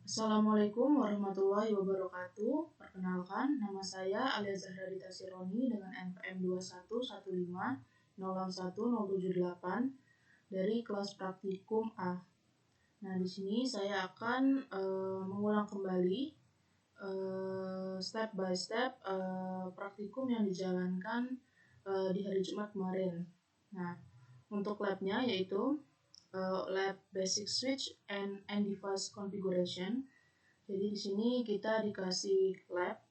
Assalamualaikum warahmatullahi wabarakatuh. Perkenalkan, nama saya Alia Zahra Dita Sironi dengan NPM 211506078 dari kelas praktikum A. Nah, di sini saya akan mengulang kembali step by step praktikum yang dijalankan di hari Jumat kemarin. Nah, untuk labnya yaitu lab basic switch and device configuration. Jadi di sini kita dikasih lab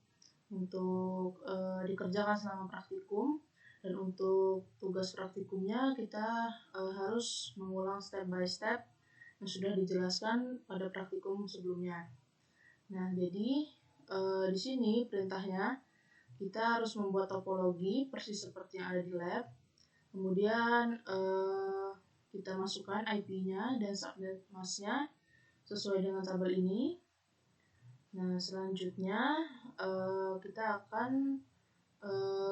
untuk dikerjakan selama praktikum, dan untuk tugas praktikumnya kita harus mengulang step by step yang sudah dijelaskan pada praktikum sebelumnya. Nah, jadi di sini perintahnya kita harus membuat topologi persis seperti yang ada di lab. Kemudian kita masukkan IP-nya dan subnet mask-nya sesuai dengan tabel ini. Nah, selanjutnya kita akan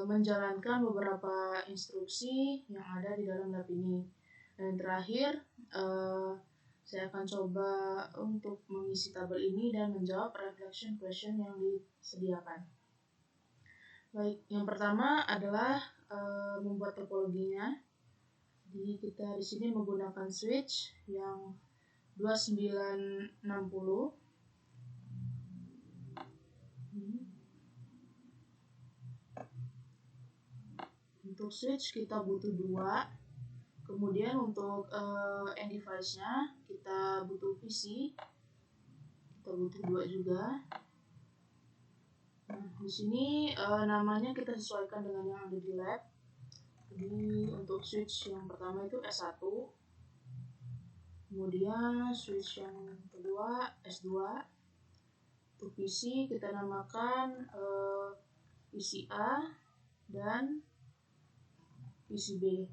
menjalankan beberapa instruksi yang ada di dalam lab ini. Dan terakhir, saya akan coba untuk mengisi tabel ini dan menjawab reflection question yang disediakan. Baik, yang pertama adalah membuat topologinya. Jadi kita di sini menggunakan switch yang 2960. Untuk switch kita butuh 2. Kemudian untuk end device-nya kita butuh PC. Kita butuh 2 juga. Nah, di sini namanya kita sesuaikan dengan yang ada di lab. Jadi untuk switch yang pertama itu S1. Kemudian switch yang kedua S2. Untuk PC kita namakan PCA dan PCB.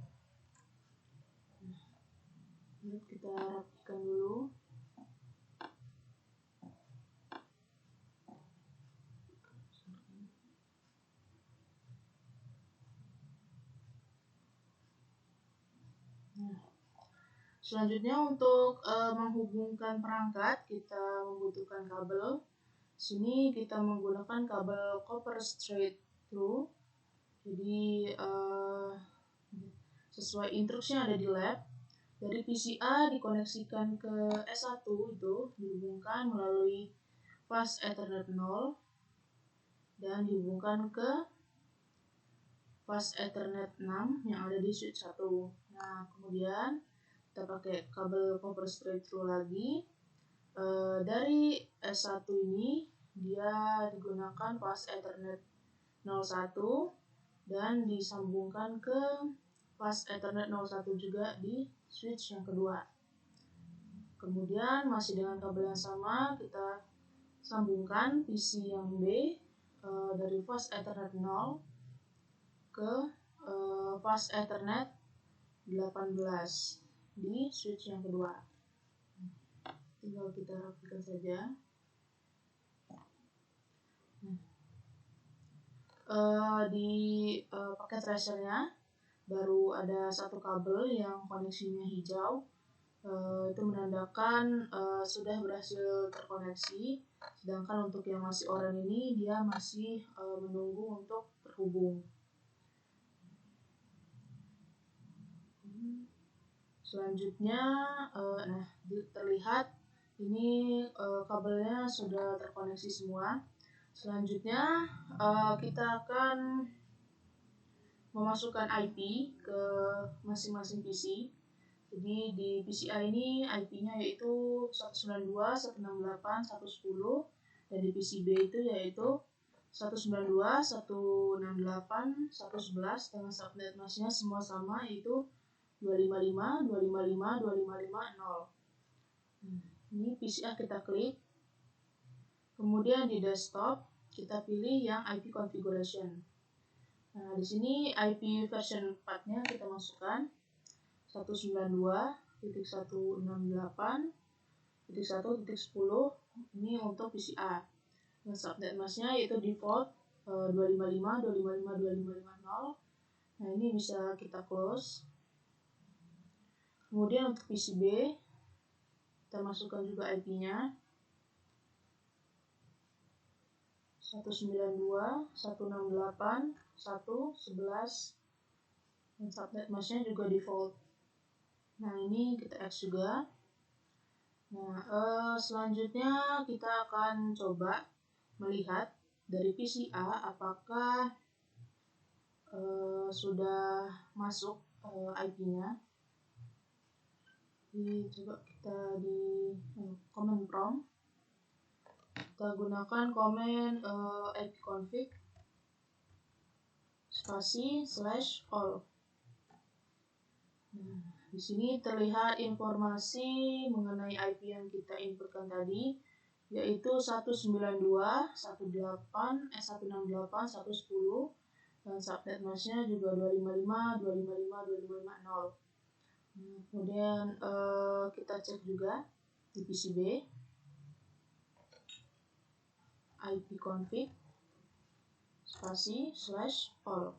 Nah, kita rapikan dulu. Nah, selanjutnya untuk menghubungkan perangkat kita membutuhkan kabel. Sini kita menggunakan kabel copper straight through. Jadi sesuai instruksi yang ada di lab, dari PCA dikoneksikan ke S1 itu dihubungkan melalui fast Ethernet 0 dan dihubungkan ke fast Ethernet 6 yang ada di switch 1. Nah, kemudian kita pakai kabel copper straight through lagi. Dari S1 ini dia digunakan fast Ethernet 01 dan disambungkan ke fast Ethernet 01 juga di switch yang kedua. Kemudian masih dengan kabel yang sama kita sambungkan PC yang B dari fast Ethernet 0 ke fast Ethernet 18 di switch yang kedua. Tinggal kita rapikan saja. Di paket tracernya baru ada satu kabel yang koneksinya hijau. Itu menandakan sudah berhasil terkoneksi. Sedangkan untuk yang masih oranye ini dia masih menunggu untuk terhubung. Selanjutnya, nah terlihat ini kabelnya sudah terkoneksi semua. Selanjutnya kita akan memasukkan IP ke masing-masing PC. Jadi di PCI ini IP-nya yaitu 192.168.110, dan di PCB itu yaitu 192.168.111 dengan subnet mask-nya semua sama, yaitu 255.255.255.0. Ini PCA kita klik. Kemudian di desktop kita pilih yang IP configuration. Nah, di sini IP version 4-nya kita masukkan 192.168.1.10. Ini untuk PCA. Dan subnet mask-nya yaitu default 255.255.255.0. Nah, ini bisa kita close. Kemudian untuk PCB kita masukkan juga IP-nya 192, 168, 111, dan subnet masknya juga default. Nah, ini kita X juga. Nah, selanjutnya kita akan coba melihat dari PC A apakah sudah masuk IP-nya. Coba kita di command prompt, kita gunakan komen ipconfig spasi /all. Nah, di sini terlihat informasi mengenai IP yang kita inputkan tadi, yaitu 192.168, 168.110, dan subnet masknya juga 255.255.250. Kemudian kita cek juga di PCB ipconfig spasi /all.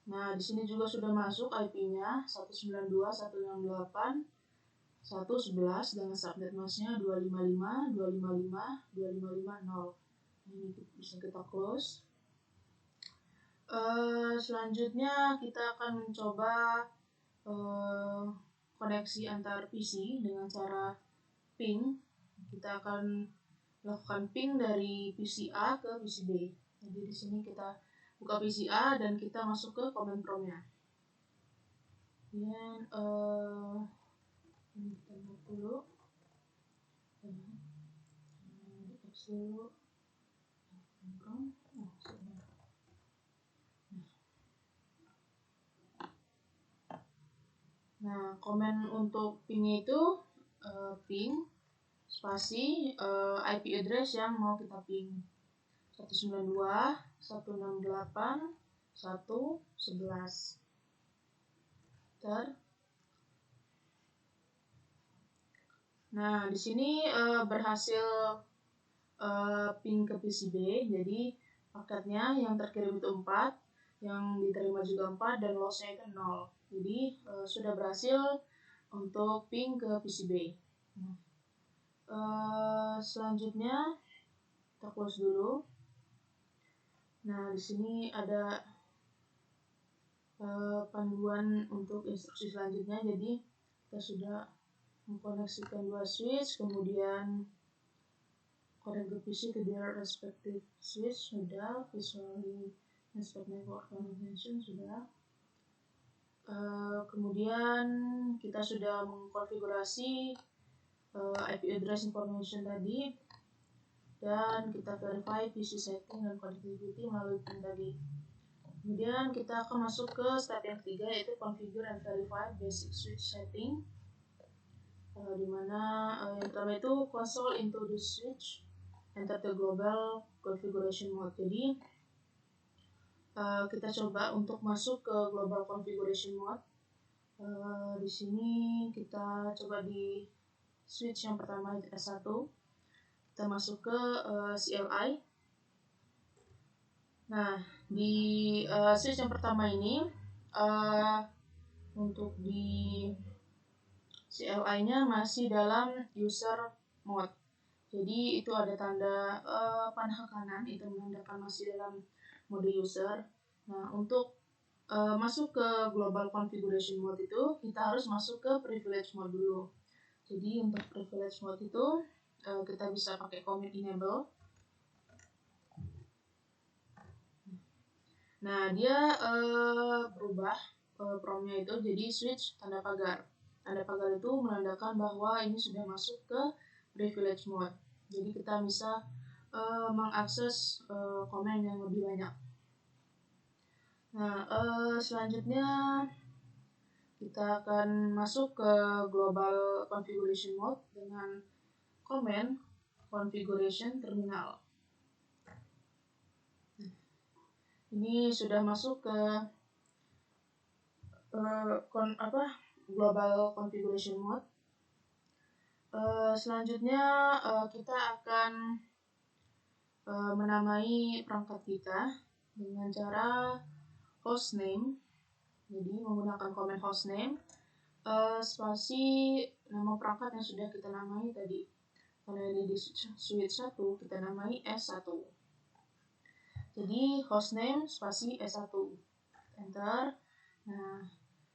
Nah, di sini juga sudah masuk IP-nya 192.168.111 dengan subnet masknya 255.255.250. Ini bisa kita close. Selanjutnya kita akan mencoba koneksi antar PC dengan cara ping. Kita akan lakukan ping dari PC A ke PC B. Jadi di sini kita buka PC A dan kita masuk ke command prompt-nya. Kemudian ini kita buat dulu. X dulu. Nah, komen untuk ping itu ping spasi IP address yang mau kita ping 192.168.111. Nah, di sini berhasil ping ke PCB, jadi paketnya yang terkirim itu 4, yang diterima juga 4, dan lossnya itu 0. Jadi sudah berhasil untuk ping ke PCB. Selanjutnya kita close dulu. Nah, di sini ada panduan untuk instruksi selanjutnya. Jadi kita sudah mengkoneksikan dua switch, kemudian connect the PC to their respective switch sudah, visually inspect network connection sudah. Kemudian kita sudah mengkonfigurasi IP address information tadi, dan kita verify PC setting dan connectivity melalui pin tadi. Kemudian kita akan masuk ke step yang ketiga, yaitu configure and verify basic switch setting, dimana yang pertama itu console into the switch, enter the global configuration mode. Jadi kita coba untuk masuk ke global configuration mode. Di sini kita coba di switch yang pertama itu S1, kita masuk ke CLI. Nah, di switch yang pertama ini untuk di CLI-nya masih dalam user mode. Jadi itu ada tanda panah ke kanan, itu menandakan masih dalam mode user. Nah, untuk masuk ke global configuration mode itu kita harus masuk ke privilege mode dulu. Jadi untuk privilege mode itu kita bisa pakai command enable. Nah, dia berubah prompt-nya itu jadi switch tanda pagar. Tanda pagar itu menandakan bahwa ini sudah masuk ke privilege mode. Jadi kita bisa mengakses komen yang lebih banyak. Nah, selanjutnya kita akan masuk ke global configuration mode dengan command configuration terminal. Ini sudah masuk ke global configuration mode. Selanjutnya kita akan menamai perangkat kita dengan cara hostname. Jadi menggunakan command hostname spasi nama perangkat yang sudah kita namai tadi. Karena ini di switch 1 kita namai S1. Jadi hostname spasi S1. Enter. Nah,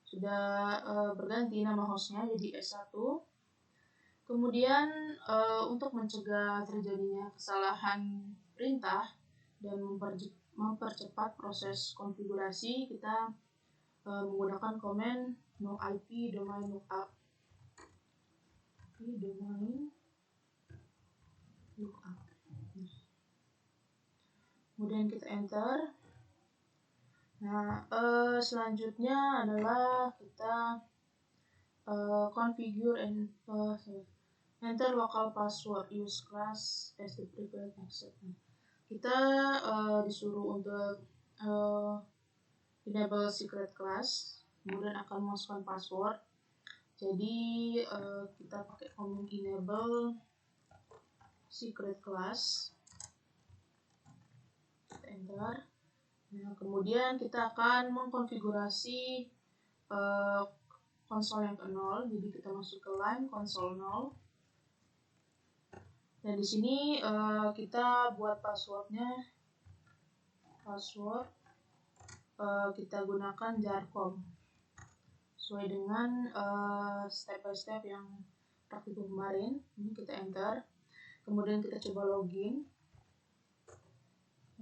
sudah berganti nama hostnya jadi S1. Kemudian untuk mencegah terjadinya kesalahan perintah dan mempercepat proses konfigurasi, kita menggunakan komen no IP domain lookup. Kemudian kita enter. Nah, selanjutnya adalah kita configure and enter local password, use class as the private access. Kita disuruh untuk enable secret class, kemudian akan memasukkan password. Jadi kita pakai command enable secret class. Kita enter. Nah, kemudian kita akan mengkonfigurasi konsol yang ke 0. Jadi kita masuk ke line console 0. Dan di sini kita buat passwordnya, kita gunakan jarcom sesuai dengan step by step yang praktikum kemarin. Ini kita enter, kemudian kita coba login.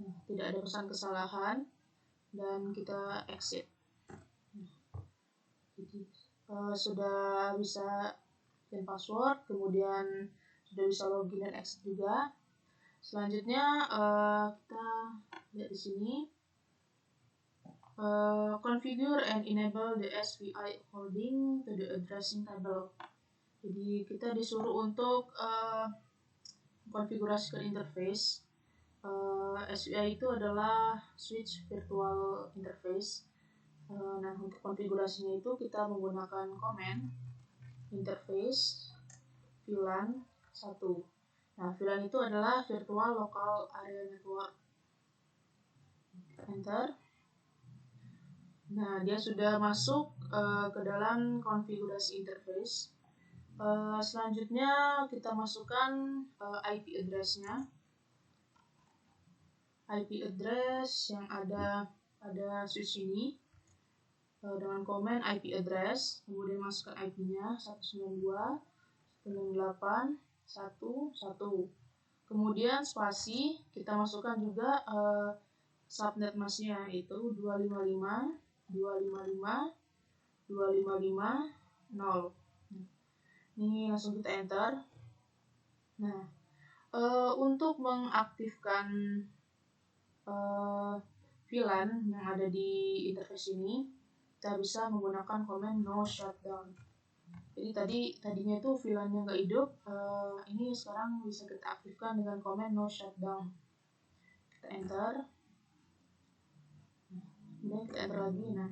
Nah, tidak ada pesan kesalahan dan kita exit. Jadi sudah bisa dan password, kemudian sudah bisa login dan exit juga. Selanjutnya kita lihat di sini configure and enable the SPI according to the addressing table. Jadi kita disuruh untuk konfigurasikan interface. SPI itu adalah switch virtual interface. Nah, untuk konfigurasinya itu kita menggunakan command interface VLAN 1. Nah, VLAN itu adalah virtual local area network. Enter. Nah, dia sudah masuk ke dalam konfigurasi interface. Selanjutnya kita masukkan IP address-nya. IP address yang ada pada switch ini dengan komen IP address, kemudian masukkan IP-nya 192.168.1.1. Kemudian spasi, kita masukkan juga subnet masknya, yaitu 255.255.255.0. Ini langsung kita enter. Nah, untuk mengaktifkan VLAN yang ada di interface ini, kita bisa menggunakan command no shutdown. Jadi tadinya itu VLAN-nya nggak hidup, ini sekarang bisa kita aktifkan dengan command no shutdown. Kita enter. Kemudian kita enter lagi. Nah,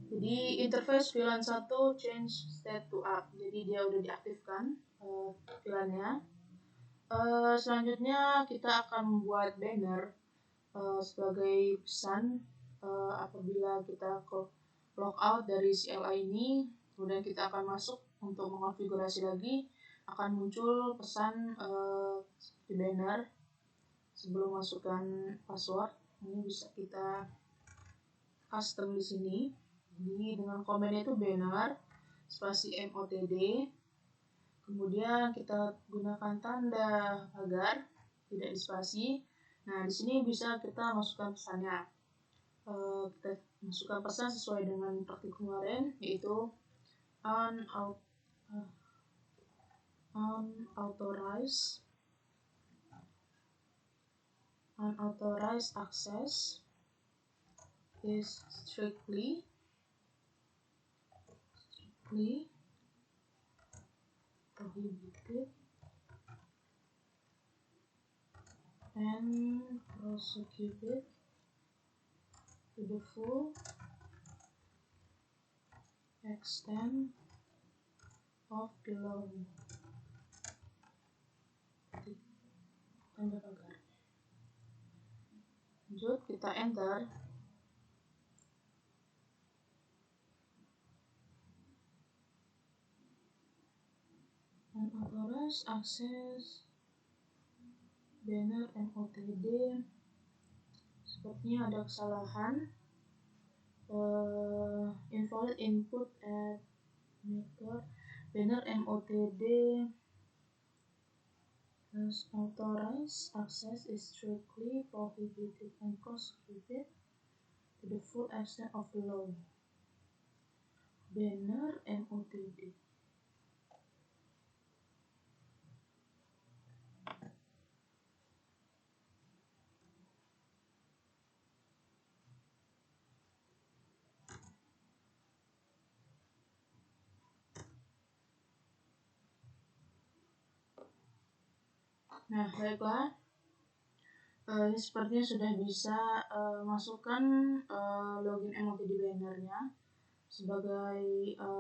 jadi interface VLAN 1 change state to up. Jadi dia udah diaktifkan VLAN-nya. Selanjutnya kita akan membuat banner sebagai pesan apabila kita log out dari CLI ini. Kemudian kita akan masuk untuk mengonfigurasi lagi, akan muncul pesan di banner sebelum masukkan password. Ini bisa kita custom di sini. Jadi dengan komennya itu banner spasi motd. Kemudian kita gunakan tanda pagar, tidak di spasi. Nah, di sini bisa kita masukkan pesannya. Kita masukkan pesan sesuai dengan praktikum kemarin, yaitu unauthorized access is strictly prohibited and prosecuted to the full extent of the law. Tanda pagar. Lanjut, kita enter. Unauthorized unauthorized access banner MOTD. Sepertinya ada kesalahan. Invalid input at maker banner MOTD as authorized access is strictly prohibited and prosecuted to the full extent of the law. Banner MOTD. Nah, baiklah. Ini sepertinya sudah bisa masukkan login MOTD bannernya sebagai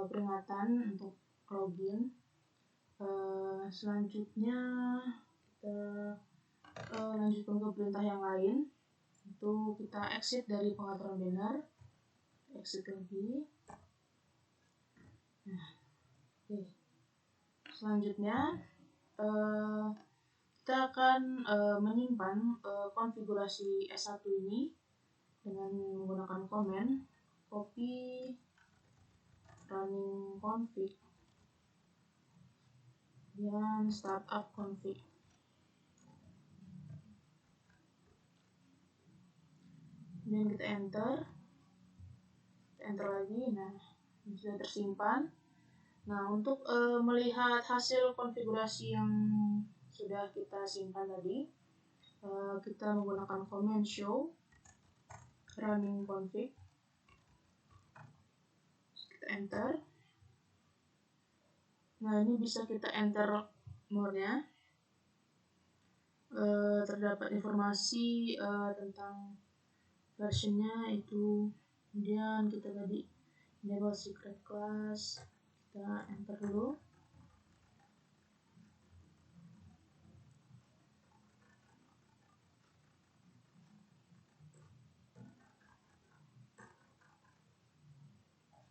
peringatan untuk login. Selanjutnya kita lanjutkan ke perintah yang lain. Itu kita exit dari pengaturan banner. Exit lagi. Nah, oke. Selanjutnya kita akan menyimpan konfigurasi S1 ini dengan menggunakan komen copy running config dan startup config. Kemudian kita enter lagi. Nah, ini sudah tersimpan. Nah, untuk melihat hasil konfigurasi yang sudah kita simpan tadi, kita menggunakan command show running config. Kita enter. Nah, ini bisa kita enter more-nya. Terdapat informasi tentang versionnya itu. Kemudian kita tadi enable secret class. Kita enter dulu.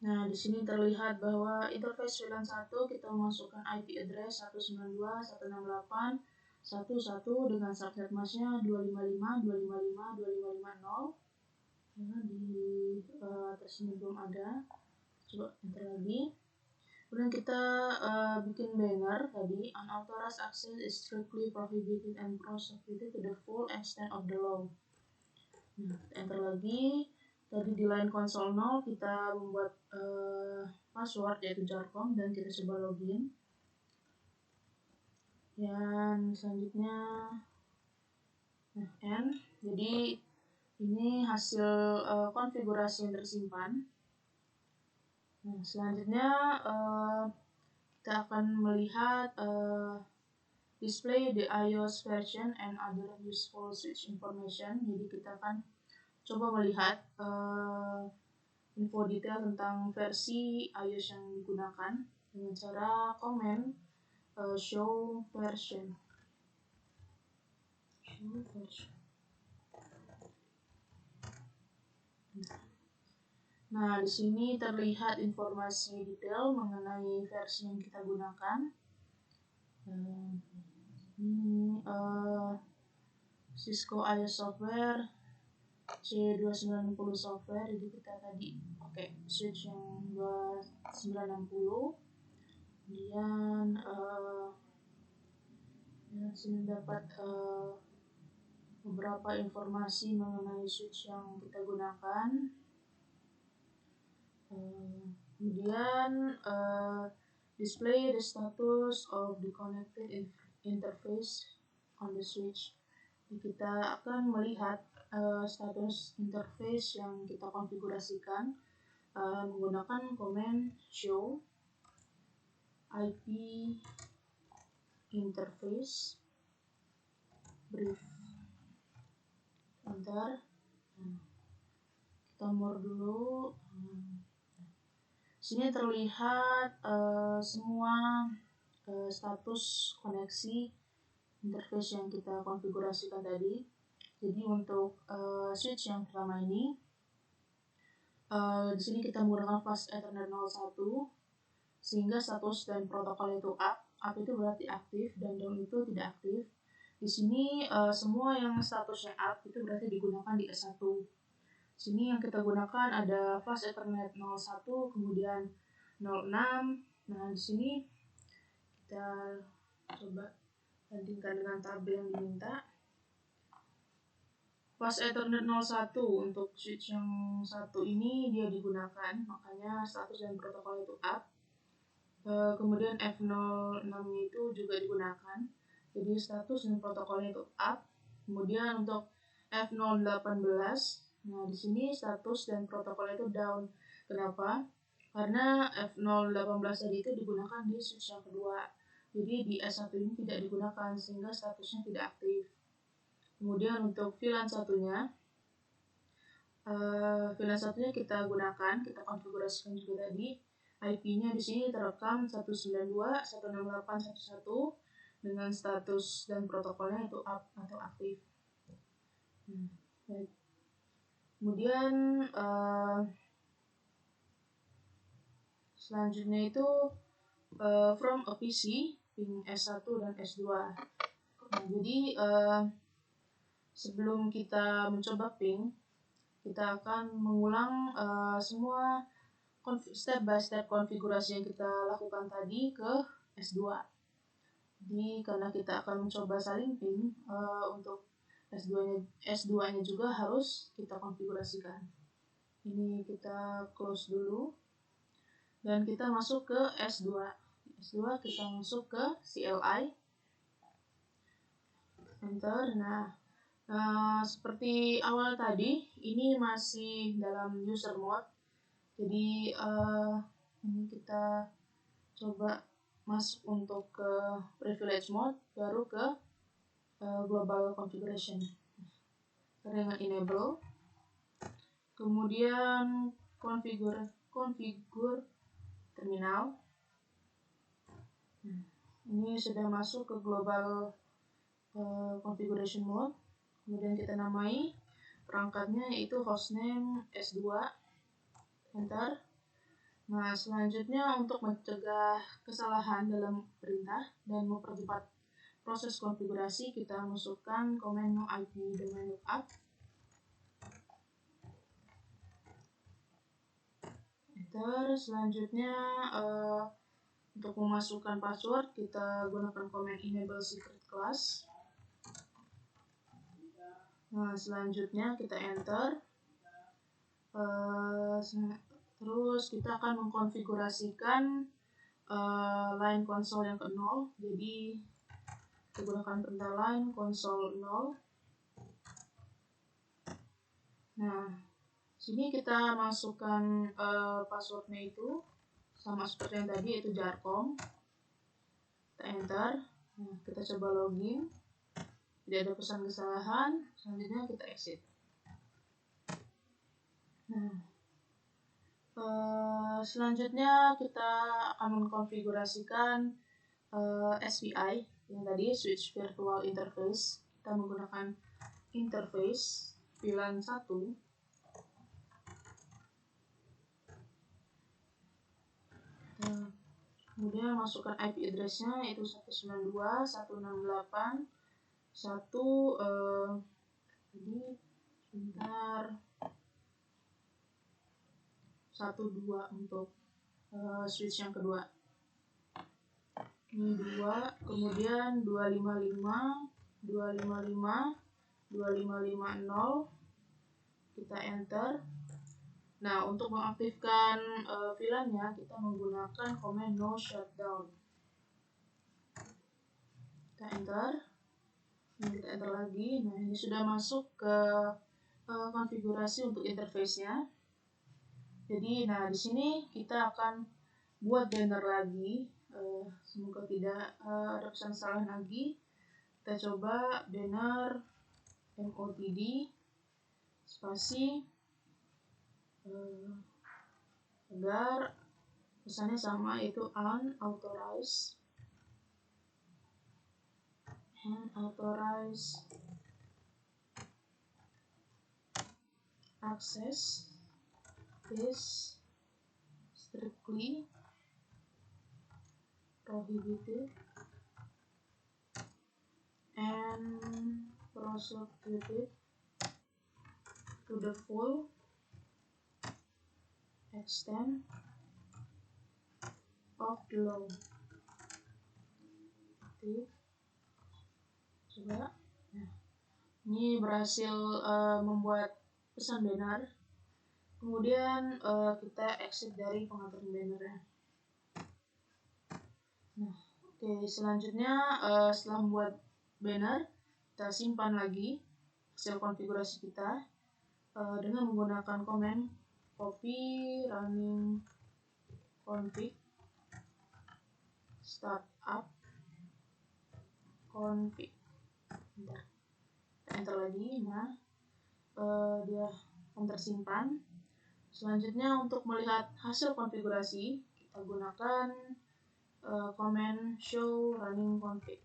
Nah, di sini terlihat bahwa interface VLAN 1 kita memasukkan IP address 192.168.1.1 dengan subnet masknya 255.255.255.0. Karena di atas ini belum ada. Coba enter lagi. Kemudian kita bikin banner tadi, unauthorized access is strictly prohibited and prosecuted to the full extent of the law. Nah, kita enter lagi. Tadi di line console 0 kita membuat password yaitu jarcom dan kita coba login. Dan selanjutnya N. Jadi ini hasil konfigurasi yang tersimpan. Nah, selanjutnya kita akan melihat display the iOS version and other useful switch information. Jadi kita akan coba melihat info detail tentang versi iOS yang digunakan dengan cara comment show version. Nah, di sini terlihat informasi detail mengenai versi yang kita gunakan. Ini Cisco iOS software C2960 software. Jadi kita tadi pakai switch yang 2960. Kemudian sini dapat beberapa informasi mengenai switch yang kita gunakan. Kemudian display the status of the connected interface on the switch. Jadi kita akan melihat status interface yang kita konfigurasikan menggunakan command show IP interface brief. Enter. Kita more dulu. Sini terlihat semua status koneksi interface yang kita konfigurasikan tadi. Jadi untuk switch yang pertama ini, di sini kita menggunakan fast Ethernet 01 sehingga status dan protokol itu up up itu berarti aktif dan down itu tidak aktif. Di sini semua yang statusnya up itu berarti digunakan di S1. Sini yang kita gunakan ada fast Ethernet 01, kemudian 06. Nah, di sini kita coba bandingkan dengan tabel yang diminta. Fast Ethernet 01 untuk switch yang satu ini dia digunakan, makanya status dan protokol itu up. Kemudian F06 itu juga digunakan, jadi status dan protokolnya itu up. Kemudian untuk F018, nah di sini status dan protokolnya itu down. Kenapa? Karena F018 tadi itu digunakan di switch yang kedua. Jadi di S1 ini tidak digunakan sehingga statusnya tidak aktif. Kemudian untuk VLAN satunya, kita gunakan, kita konfigurasikan juga tadi. IP-nya di sini terekam 192.168.1.1 dengan status dan protokolnya itu up atau aktif. Baik. Kemudian selanjutnya itu from a PC pin S1 dan S2. Nah, jadi sebelum kita mencoba ping, kita akan mengulang semua step by step konfigurasi yang kita lakukan tadi ke S2. Jadi karena kita akan mencoba saling ping, untuk S2-nya juga harus kita konfigurasikan. Ini kita close dulu dan kita masuk ke S2. S2 kita masuk ke CLI, enter. Nah, seperti awal tadi, ini masih dalam user mode. Jadi ini kita coba masuk untuk ke privilege mode, baru ke global configuration. Dengan enable, kemudian configure terminal. Ini sudah masuk ke global configuration mode. Kemudian kita namai perangkatnya yaitu hostname S2, enter. Nah, selanjutnya untuk mencegah kesalahan dalam perintah dan mempercepat proses konfigurasi, kita masukkan command no IP domain lookup, enter. Selanjutnya untuk memasukkan password, kita gunakan command enable secret class. Nah, selanjutnya kita enter. Terus kita akan mengkonfigurasikan line konsol yang ke 0. Jadi kita gunakan perintah line konsol 0. Nah, sini kita masukkan passwordnya itu sama seperti yang tadi, yaitu jarcom. Kita enter. Nah, kita coba login. Tidak ada pesan kesalahan. Selanjutnya kita exit. Nah, selanjutnya kita akan mengkonfigurasikan SVI yang tadi, switch virtual interface. Kita menggunakan interface VLAN 1. Kemudian masukkan IP address-nya yaitu 192.168.1 jadi sebentar 12 untuk switch yang kedua. Ini 2, kemudian 255, 255, 2550, kita enter. Nah, untuk mengaktifkan VLAN-nya kita menggunakan command no shutdown. Kita enter. Nah, kita enter lagi. Nah, ini sudah masuk ke konfigurasi untuk interface-nya. Jadi, nah di sini kita akan buat banner lagi. Semoga tidak ada pesan kesalahan lagi. Kita coba banner motd spasi agar pesannya sama, yaitu unauthorized access is strictly prohibited also tweak it to the full extent of the law. Coba. Nah, ini berhasil membuat pesan banner. Kemudian kita exit dari pengaturan bannernya. Nah, oke, selanjutnya setelah membuat banner, kita simpan lagi hasil konfigurasi kita dengan menggunakan komen copy running config startup config. Bentar. Enter lagi. Nah, dia akan tersimpan. Selanjutnya untuk melihat hasil konfigurasi, kita gunakan komen show running config.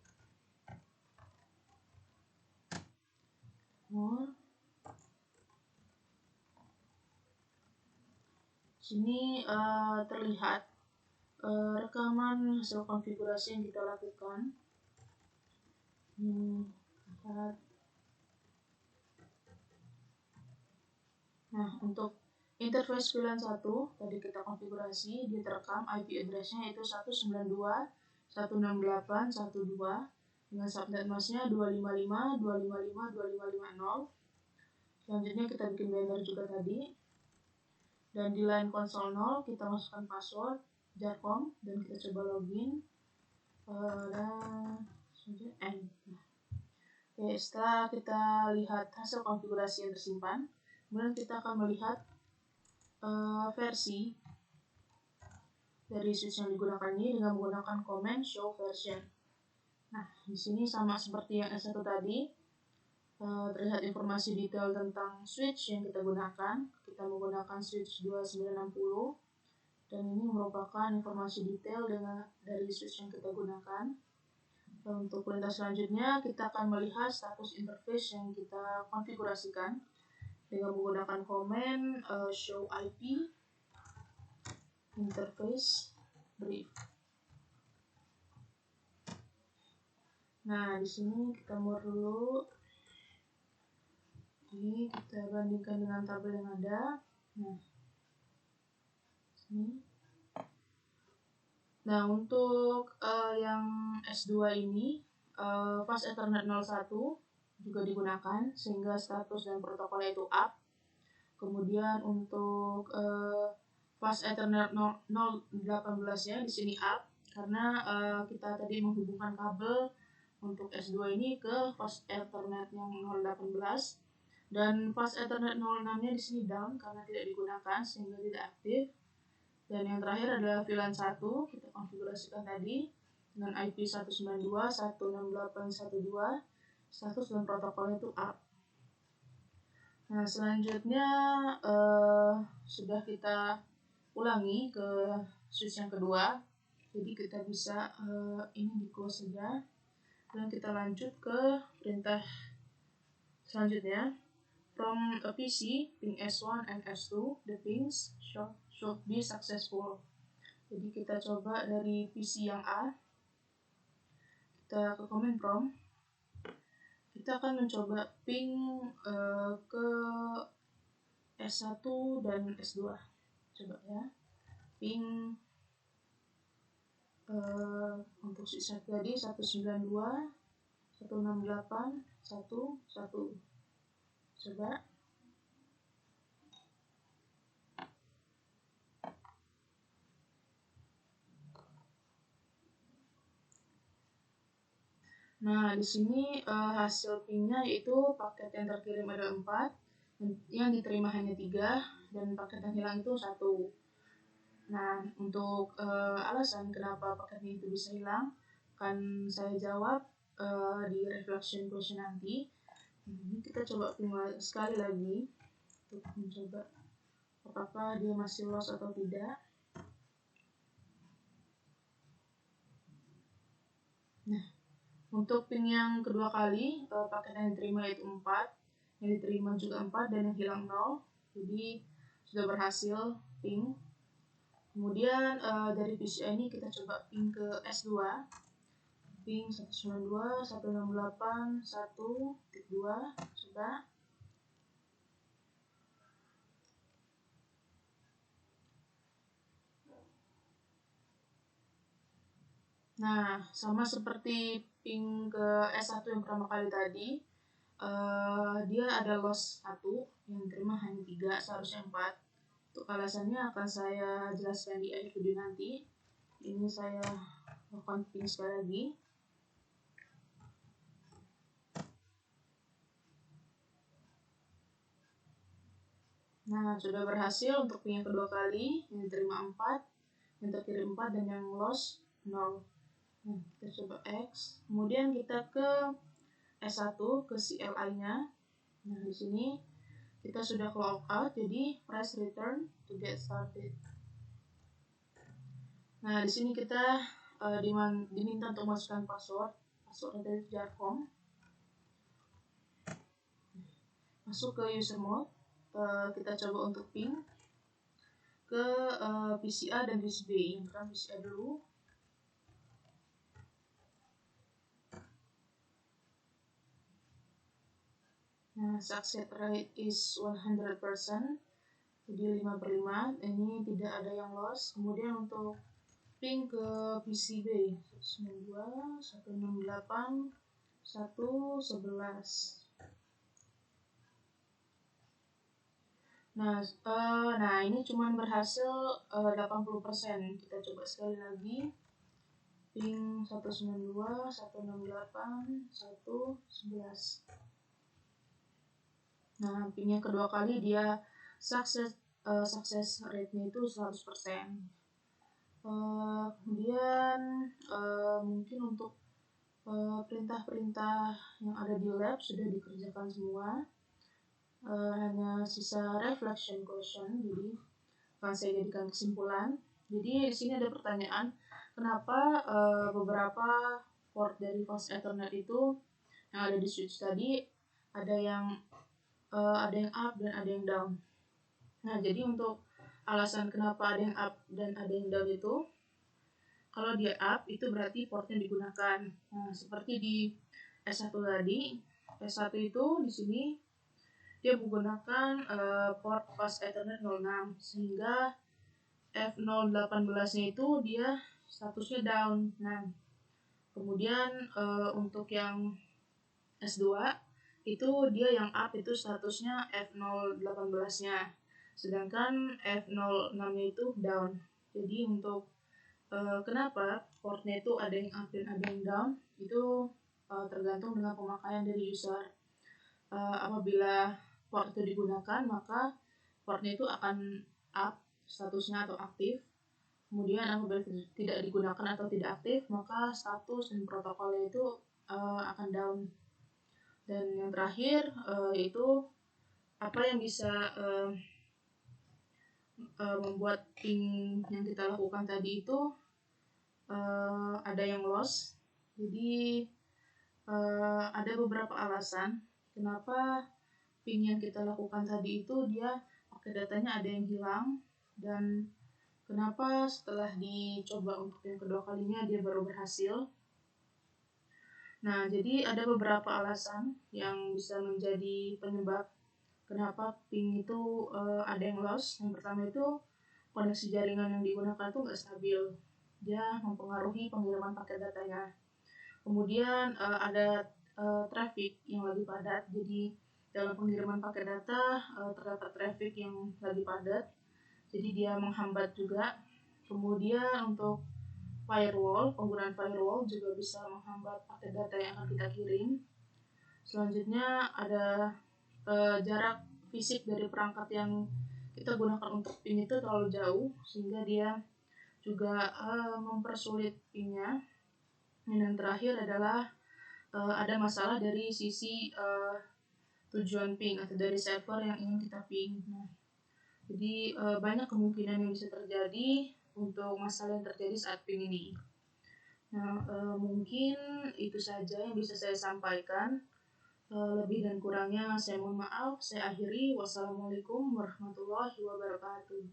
Sini terlihat rekaman hasil konfigurasi yang kita lakukan. Nah, untuk interface VLAN 1 tadi kita konfigurasi, dia terekam IP address-nya yaitu 192.168.1.2 dengan subnet mask-nya 255.255.255.0. Selanjutnya kita bikin banner juga tadi. Dan di line console 0 kita masukkan password jarcom dan kita coba login dan end. Oke, setelah kita lihat hasil konfigurasi yang tersimpan, kemudian kita akan melihat versi dari switch yang digunakan ini dengan menggunakan comment show version. Nah, di sini sama seperti yang S1 tadi, terlihat informasi detail tentang switch yang kita gunakan. Kita menggunakan switch 2960 dan ini merupakan informasi detail dari switch yang kita gunakan. Untuk perintah selanjutnya, kita akan melihat status interface yang kita konfigurasikan dengan menggunakan komen show IP interface brief. Nah, di sini kita mau dulu. Ini kita bandingkan dengan tabel yang ada. Nah, sini. Nah, untuk yang S2 ini, fast Ethernet 01 juga digunakan sehingga status dan protokolnya itu up. Kemudian untuk fast Ethernet 018-nya di sini up karena kita tadi menghubungkan kabel untuk S2 ini ke fast Ethernet yang 018. Dan fast Ethernet 06-nya di sini down karena tidak digunakan sehingga tidak aktif. Dan yang terakhir adalah VLAN 1, kita konfigurasikan tadi dengan IP 192.168.1.2, status dan protokolnya itu up. Nah, selanjutnya sudah kita ulangi ke switch yang kedua. Jadi kita bisa ini di close saja. Dan kita lanjut ke perintah selanjutnya. From a PC, ping S1 and S2, the pings should be successful. Jadi kita coba dari PC yang A, kita ke command prompt, kita akan mencoba ping ke S1 dan S2. Coba ya, ping untuk switch tadi 192.168.1.1. Coba. Nah, di sini hasil pingnya yaitu paket yang terkirim ada 4, yang diterima hanya 3, dan paket yang hilang itu 1. Nah, untuk alasan kenapa paketnya itu bisa hilang, akan saya jawab di reflection question nanti. Ini kita coba ping sekali lagi untuk mencoba apakah dia masih lost atau tidak. Nah, untuk ping yang kedua kali, paket yang diterima itu 4, yang diterima juga 4, dan yang hilang 0. Jadi sudah berhasil ping. Kemudian dari PCI ini kita coba ping ke S2. ping 192, 168, 1.2 sudah. Nah, sama seperti ping ke S1 yang pertama kali tadi, dia ada loss 1 yang terima hanya 3, seharusnya 4. Untuk alasannya akan saya jelaskan di akhir video nanti. Ini saya lakukan ping sekali lagi. Nah, sudah berhasil untuk ping yang kedua kali, yang diterima 4, yang terkirim 4, dan yang loss 0. Nah, kita coba X. Kemudian kita ke S1, ke CLI-nya. Nah, di sini kita sudah log out, jadi press return to get started. Nah, di sini kita diminta untuk masukkan passwordnya dari Jarcom. Masuk ke user mode, kita coba untuk ping ke PCA dan PCB. Yang pertama PCA dulu. Nah, success rate is 100%, jadi 5/5, ini tidak ada yang loss. Kemudian untuk ping ke PCB 192, 168, 111. Nah, ini cuma berhasil 80%. Kita coba sekali lagi. Ping 192, 168, 111. Nah, ping yang kedua kali dia success rate-nya itu 100%. Kemudian mungkin untuk perintah-perintah yang ada di lab sudah dikerjakan semua. Hanya sisa reflection question, jadi akan saya jadikan kesimpulan. Jadi di sini ada pertanyaan, kenapa beberapa port dari fast Ethernet itu yang ada di switch tadi ada yang up dan ada yang down. Nah, jadi untuk alasan kenapa ada yang up dan ada yang down itu, kalau dia up itu berarti portnya digunakan. Nah, seperti di S1 tadi, S1 itu di sini dia menggunakan port fast Ethernet 06, sehingga F018-nya itu dia statusnya down. Nah, kemudian untuk yang S2 itu dia yang up itu statusnya F018-nya, sedangkan F06-nya itu down. Jadi untuk kenapa portnya itu ada yang up dan ada yang down itu tergantung dengan pemakaian dari user. Apabila port itu digunakan, maka portnya itu akan up statusnya atau aktif. Kemudian apabila tidak digunakan atau tidak aktif, maka status dan protokolnya itu akan down. Dan yang terakhir yaitu apa yang bisa membuat ping yang kita lakukan tadi itu ada yang loss. Jadi ada beberapa alasan kenapa ping yang kita lakukan tadi itu dia pakai datanya ada yang hilang, dan kenapa setelah dicoba untuk yang kedua kalinya dia baru berhasil. Nah, jadi ada beberapa alasan yang bisa menjadi penyebab kenapa ping itu ada yang loss. Yang pertama itu koneksi jaringan yang digunakan itu nggak stabil, dia mempengaruhi pengiriman paket datanya. Kemudian ada traffic yang lebih padat, jadi dalam pengiriman paket data terdapat traffic yang lebih padat, jadi dia menghambat juga. Kemudian untuk penggunaan firewall juga bisa menghambat paket data yang akan kita kirim. Selanjutnya ada jarak fisik dari perangkat yang kita gunakan untuk ping itu terlalu jauh, sehingga dia juga mempersulit pingnya. Dan yang terakhir adalah ada masalah dari sisi tujuan ping atau dari server yang ingin kita ping. Nah, jadi banyak kemungkinan yang bisa terjadi untuk masalah yang terjadi saat ping ini. Nah, mungkin itu saja yang bisa saya sampaikan. Lebih dan kurangnya saya mohon maaf. Saya akhiri. Wassalamualaikum warahmatullahi wabarakatuh.